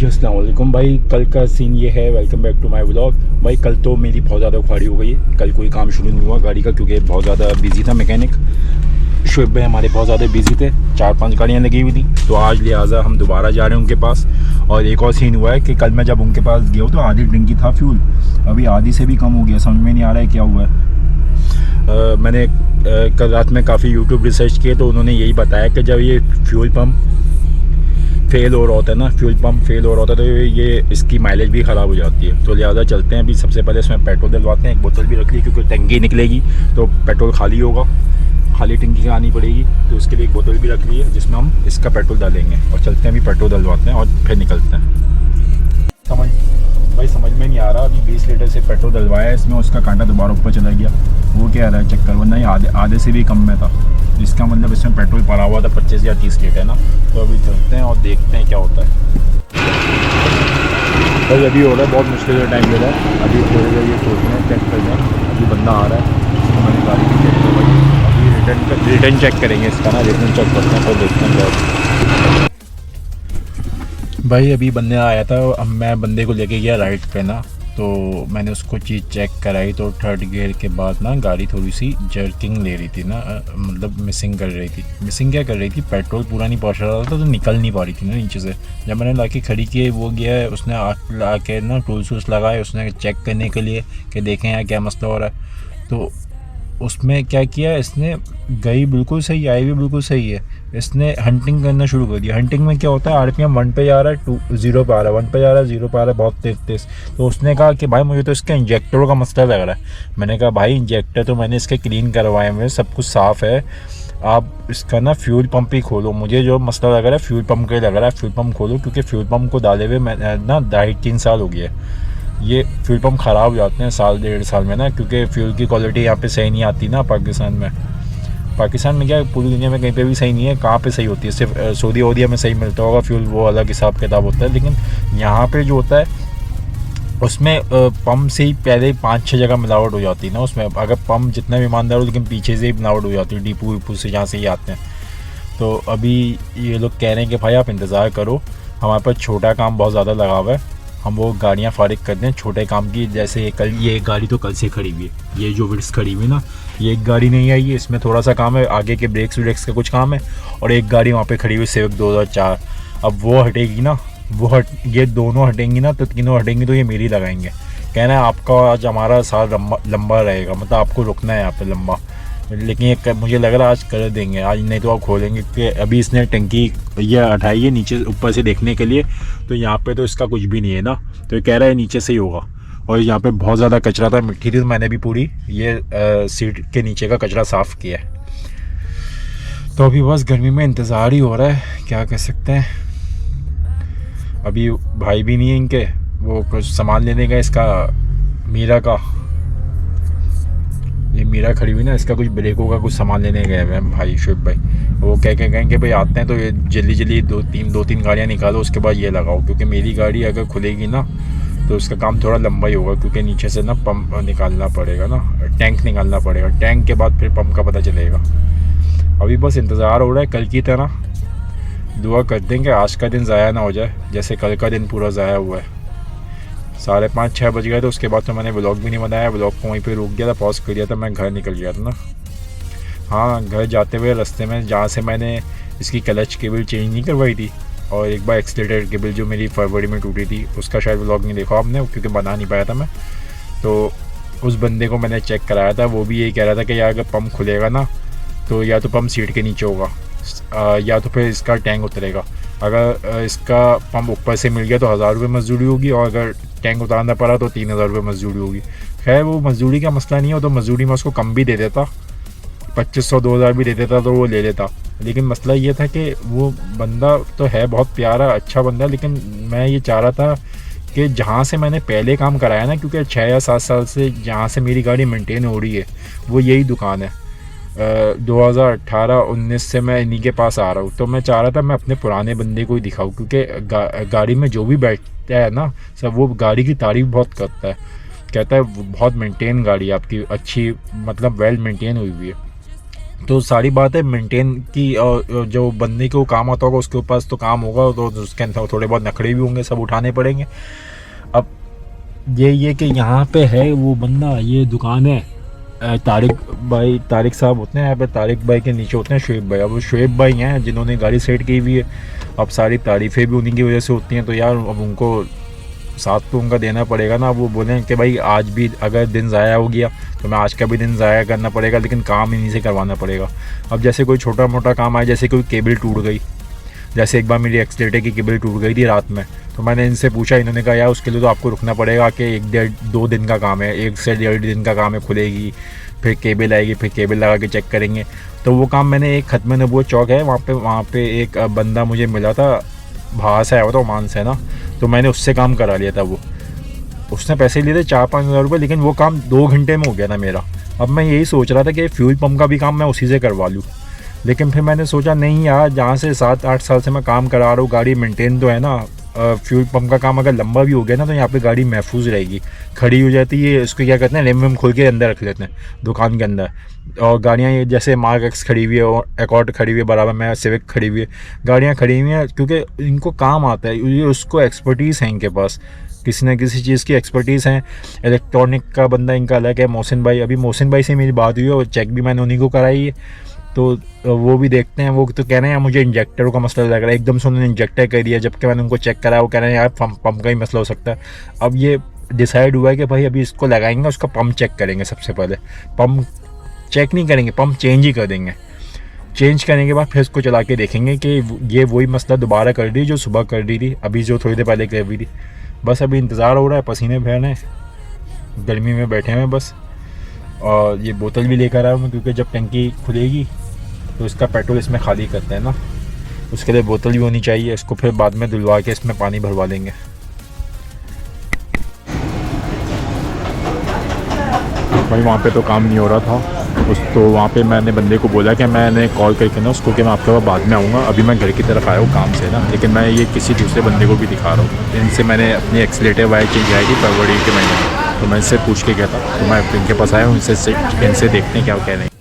अस्सलाम वालेकुम भाई। कल का सीन ये है, welcome back to my vlog. भाई कल तो मेरी बहुत ज़्यादा खुआरी हो गई है। कल कोई काम शुरू नहीं हुआ गाड़ी का क्योंकि बहुत ज़्यादा बिजी था मैकेनिक। शुएब भाई हमारे बहुत ज़्यादा बिजी थे, 4-5 गाड़ियाँ लगी हुई थी। तो आज लिहाजा हम दोबारा जा रहे हैं उनके पास। और एक और सीन हुआ है कि कल मैं जब उनके पास गया तो आधी टंकी था फ्यूल, अभी आधी से भी कम हो गया। समझ में नहीं आ रहा है क्या हुआ है। मैंने कल रात में काफ़ी यूट्यूब रिसर्च किए तो उन्होंने यही बताया कि जब ये फ्यूल पम्प फेल हो रहा होता है ना, फ्यूल पंप फेल हो रहा होता है तो ये इसकी माइलेज भी ख़राब हो जाती है। तो लिहाजा चलते हैं अभी। सबसे पहले इसमें पेट्रोल डलवाते हैं। एक बोतल भी रख ली क्योंकि टंकी निकलेगी तो पेट्रोल खाली होगा, खाली टंकी का आनी पड़ेगी। तो उसके लिए एक बोतल भी रख ली है जिसमें हम इसका पेट्रोल डालेंगे। और चलते हैं अभी पेट्रोल डलवाते हैं और फिर निकलते हैं। समझ में नहीं आ रहा। अभी 20 लीटर से पेट्रोल डलवाया है इसमें, उसका कांटा दोबारा ऊपर चला गया। वो क्या रहा है चक्कर, वरना ही आधे से भी कम में था। इसका मतलब इसमें पेट्रोल पड़ा हुआ था 25 या 30 लीटर ना। तो अभी चलते हैं और देखते हैं क्या होता है। भाई अभी हो रहा है बहुत मुश्किल से टाइम ले रहा है। अभी थोड़ी देर ये सोचते हैं, चेक कर दें। अभी बंदा आ रहा है, हमारी गाड़ी की चेक कर भाई। अभी रिटर्न चेक करेंगे इसका ना, रिटर्न चेक करते हैं तो देखते हैं क्या। भाई अभी बंदा आया था, अब मैं बंदे को लेके गया राइड पे ना। तो मैंने उसको चीज़ चेक कराई तो थर्ड गियर के बाद ना गाड़ी थोड़ी सी जर्किंग ले रही थी ना, मतलब मिसिंग कर रही थी। मिसिंग क्या कर रही थी, पेट्रोल पूरा नहीं पहुंच रहा था तो निकल नहीं पा रही थी ना नीचे से। जब मैंने लाके खड़ी की, वो गया उसने आके ना टूल्स वूल्स लगाए उसने चेक करने के लिए कि देखें यहाँ क्या मसला हो रहा है। तो उसमें क्या किया इसने, गई बिल्कुल सही, आई भी बिल्कुल सही है। इसने हंटिंग करना शुरू कर दिया। हंटिंग में क्या होता है, आरपीएम 1 पे जा रहा है, 0 पे आ रहा है, 1 पे जा रहा है, 0 पे आ रहा है, बहुत तेज़। तो उसने कहा कि भाई मुझे तो इसका इंजेक्टरों का मसला लग रहा है। मैंने कहा भाई इंजेक्टर तो मैंने इसके क्लीन करवाए हुए, सब कुछ साफ़ है, आप इसका ना फ्यूल पंप ही खोलो। मुझे जो मसला लग रहा है फ्यूल पंप का ही लग रहा है, फ्यूल पंप खोलो। क्योंकि फ्यूल पंप को डाले हुए मैं ना 2.5-3 साल हो गया है। ये फ्यूल पंप ख़राब हो जाते हैं 1-1.5 साल में ना, क्योंकि फ्यूल की क्वालिटी यहाँ पे सही नहीं आती ना पाकिस्तान में। पाकिस्तान में क्या, पूरी दुनिया में कहीं पे भी सही नहीं है। कहाँ पे सही होती है, सिर्फ सऊदी अरबिया में सही मिलता होगा फ्यूल, वो अलग हिसाब किताब होता है। लेकिन यहाँ पे जो होता है उसमें पंप से ही पहले 5-6 जगह मिलावट हो जाती है ना उसमें। अगर पंप जितना भी ईमानदार हो लेकिन पीछे से ही मिलावट हो जाती है, डिपू विपू से जहाँ से ही आते हैं। तो अभी ये लोग कह रहे हैं कि भाई आप इंतज़ार करो, हमारे पास छोटा काम बहुत ज़्यादा लगा हुआ है, हम वो गाड़ियाँ फारिग कर दें छोटे काम की। जैसे कल ये एक गाड़ी तो कल से खड़ी हुई है, ये जो विड्स खड़ी हुई ना, ये एक गाड़ी नहीं आई है, इसमें थोड़ा सा काम है, आगे के ब्रेक्स का कुछ काम है। और एक गाड़ी वहाँ पे खड़ी हुई सिविक 2004, अब वो हटेगी ना, ये दोनों हटेंगी ना, तो तीनों हटेंगी तो ये मेरी लगाएंगे। कहना है आपका आज हमारा साल लंबा रहेगा, मतलब आपको रुकना है यहाँ पे लंबा। लेकिन ये मुझे लग रहा है आज कर देंगे, आज नहीं तो आप खोलेंगे। कि अभी इसने टंकी ये हटाई है नीचे ऊपर से देखने के लिए, तो यहाँ पे तो इसका कुछ भी नहीं है ना। तो ये कह रहा है नीचे से ही होगा। और यहाँ पे बहुत ज़्यादा कचरा था, मिट्टी थी, तो मैंने भी पूरी ये सीट के नीचे का कचरा साफ़ किया है। तो अभी बस गर्मी में इंतज़ार ही हो रहा है, क्या कर सकते हैं। अभी भाई भी नहीं है इनके, वो कुछ सामान लेने का इसका मीरा का, ये मीरा खड़ी हुई ना, इसका कुछ ब्रेकों का कुछ सामान लेने गए हुए हैं भाई शुएब भाई। वो कह के कहेंगे भाई आते हैं तो ये जल्दी 2-3 गाड़ियाँ निकालो, उसके बाद ये लगाओ। क्योंकि मेरी गाड़ी अगर खुलेगी ना तो उसका काम थोड़ा लंबा ही होगा, क्योंकि नीचे से ना पंप निकालना पड़ेगा ना, टैंक निकालना पड़ेगा। टैंक के बाद फिर पंप का पता चलेगा। अभी बस इंतज़ार हो रहा है। कल की तरह दुआ कर देंगे आज का दिन ज़ाया ना हो जाए, जैसे कल का दिन पूरा ज़ाया हुआ है। 5:30-6 बज गए थे, उसके बाद तो मैंने व्लॉग भी नहीं बनाया। व्लॉग को वहीं पे रुक गया था, पॉज कर दिया था, मैं घर निकल गया था ना। हाँ, घर जाते हुए रास्ते में जहाँ से मैंने इसकी क्लच केबल चेंज नहीं करवाई थी, और एक बार एक्सीलरेटर केबल जो मेरी फरवरी में टूटी थी, उसका शायद व्लॉग नहीं देखा आपने क्योंकि बना नहीं पाया था मैं। तो उस बंदे को मैंने चेक कराया था, वो भी यही कह रहा था कि यार अगर पंप खुलेगा ना तो या तो पंप सीट के नीचे होगा, या तो फिर इसका टैंक उतरेगा। अगर इसका पंप ऊपर से मिल गया तो 1000 रुपये मजदूरी होगी, और अगर टैंक उतारना पड़ा तो 3000 रुपये मजदूरी होगी। खैर वो मजदूरी का मसला नहीं हो, तो मजदूरी में उसको कम भी दे देता, 2500-2000 भी दे देता तो वो ले लेता। लेकिन मसला ये था कि वो बंदा तो है बहुत प्यारा अच्छा बंदा, लेकिन मैं ये चाह रहा था कि जहाँ से मैंने पहले काम कराया ना, क्योंकि 6 या 7 साल से जहाँ से मेरी गाड़ी मेंटेन हो रही है वो यही दुकान है। 2018-19 से मैं इन्हीं के पास आ रहा हूँ। तो मैं चाह रहा था मैं अपने पुराने बंदे को ही दिखाऊँ, क्योंकि गाड़ी में जो भी बैठता है ना सब वो गाड़ी की तारीफ़ बहुत करता है, कहता है बहुत मेंटेन गाड़ी आपकी, अच्छी मतलब वेल मेंटेन हुई हुई है। तो सारी बात है मेंटेन की, जो बंदे को काम आता होगा उसके पास तो काम होगा, तो उसके अंदर थोड़े बहुत नखरे भी होंगे, सब उठाने पड़ेंगे। अब ये कि यहाँ पे है वो बंदा, ये दुकान है तारिक भाई, तारिक साहब होते हैं यहाँ पे, तारिक भाई के नीचे होते हैं शुएब भाई। अब वो शुएब भाई हैं जिन्होंने गाड़ी सेट की हुई है, अब सारी तारीफ़ें भी उन्हीं की वजह से होती हैं, तो यार अब उनको साथ तो उनका देना पड़ेगा ना। वो बोलें कि भाई आज भी अगर दिन ज़ाया हो गया तो मैं आज का भी दिन ज़ाया करना पड़ेगा, लेकिन काम इन्हीं से करवाना पड़ेगा। अब जैसे कोई छोटा मोटा काम आया, जैसे कोई केबल टूट गई, जैसे एक बार मेरी एक्सीलेटर की केबल टूट गई थी रात में, तो मैंने इनसे पूछा, इन्होंने कहा यार उसके लिए तो आपको रुकना पड़ेगा कि 1-1.5-2 दिन का काम है, 1 से 1.5 दिन का काम है, खुलेगी फिर केबल आएगी, फिर केबल लगा के चेक करेंगे। तो वो काम मैंने एक खत्म नबूवत चौक है वहाँ पे एक बंदा मुझे मिला था, बाहर से आया हुआ था, ओमान से ना, तो मैंने उससे काम करा लिया था। वो उसने पैसे लिए थे 4-5 हज़ार रुपये, लेकिन वो काम 2 घंटे में हो गया था मेरा। अब मैं यही सोच रहा था कि फ्यूल पम्प का भी काम मैं उसी से करवा लूँ, लेकिन फिर मैंने सोचा नहीं यार, जहाँ से 7-8 साल से मैं काम करा रहा हूँ, गाड़ी मेंटेन तो है ना। फ्यूल पम्प का काम अगर लंबा भी हो गया ना तो यहाँ पे गाड़ी महफूज रहेगी, खड़ी हो जाती है। इसको क्या कहते हैं, रेम वेम खोल के अंदर रख लेते हैं दुकान के अंदर। और गाड़ियाँ ये जैसे मार्क एक्स खड़ी हुई है और एकॉर्ड खड़ी हुई है, बराबर में सिविक खड़ी हुई है, गाड़ियाँ खड़ी हुई हैं क्योंकि इनको काम आता है, ये उसको एक्सपर्टीज़ है इनके पास, किसी न किसी चीज़ की एक्सपर्टीज़ है। इलेक्ट्रॉनिक का बंदा इनका अलग है, मोहसिन भाई। अभी मोहसिन भाई से मेरी बात हुई है और चेक भी मैंने उन्हीं को कराई है, तो वो भी देखते हैं। वो तो कह रहे हैं मुझे इंजेक्टरों का मसला लग रहा है, एकदम से उन्होंने इंजेक्टर कर दिया, जबकि मैंने उनको चेक कराया, वो कह रहे हैं यार पंप का ही मसला हो सकता है। अब ये डिसाइड हुआ है कि भाई अभी इसको लगाएंगे, उसका पंप चेक करेंगे सबसे पहले। पंप चेक नहीं करेंगे, पंप चेंज ही कर देंगे। चेंज करने के बाद फिर इसको चला के देखेंगे कि ये वही मसला दोबारा कर रही जो सुबह कर रही थी, अभी जो थोड़ी देर पहले कर रही थी। बस अभी इंतज़ार हो रहा है, पसीने बह रहे हैं, गर्मी में बैठे हुए बस। और ये बोतल भी लेकर आया हूँ क्योंकि जब टंकी खुलेगी तो इसका पेट्रोल इसमें खाली करते हैं ना, उसके लिए बोतल भी होनी चाहिए। इसको फिर बाद में धुलवा के इसमें पानी भरवा लेंगे। भाई वहाँ पे तो काम नहीं हो रहा था तो वहाँ पे मैंने बंदे को बोला कि मैंने कॉल करके ना उसको कि मैं आपके पास बाद में आऊँगा, अभी मैं घर की तरफ आया हूँ काम से ना, लेकिन मैं ये किसी दूसरे बंदे को भी दिखा रहा हूँ। इनसे मैंने अपनी एक्सीलेटर वायर चेंज आई थी फरवरी के महीने में, तो मैं इससे पूछ के गया था, तो मैं इनके पास आया हूँ, इनसे देखते हैं क्या कह रहे हैं।